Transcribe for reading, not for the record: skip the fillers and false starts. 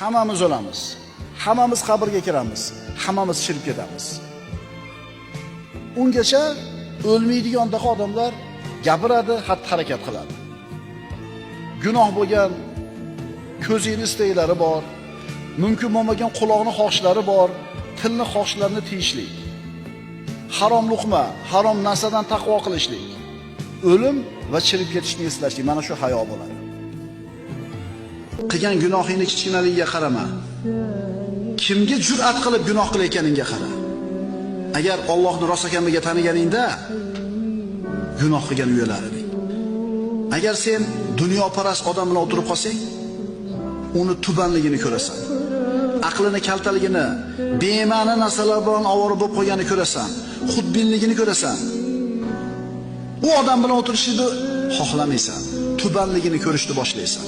hammamiz o'lamiz. Hammamiz qabrga kiramiz. Hammamiz chirib ketamiz. Ungacha o'lmaydigandaqa odamlar gapiradi, xatti-harakat qiladi. Gunoh bo'lgan ko'zingni istaklari bor, mumkin bo'lmagan quloqni xohishlari bor, tilni xohishlarini tiyishlik. Harom luqma, harom narsadan taqvo qilishlik. O'lim va chirib ketishni eslashlik, mana shu hayo bo'ladi. Qilgan gunohingni kichkinaligiga qarama. Kimga jur'at qilib gunoh qilayotganingga qara. Agar Allohni rost ekanligiga taniganingda gunoh qilgan uyalar eding. Agar sen dunyoparast odam bilan o'tirib qolsang, uni tubanligini ko'rasan. Aqlini kaltaligini, bema'ni narsalar bilan ovora bo'lib qo'yganini ko'rasan. Xudbinligini ko'rasan. U odam bilan o'tirishni xohlamaysan. Tubanligini ko'rishni boshlaysan.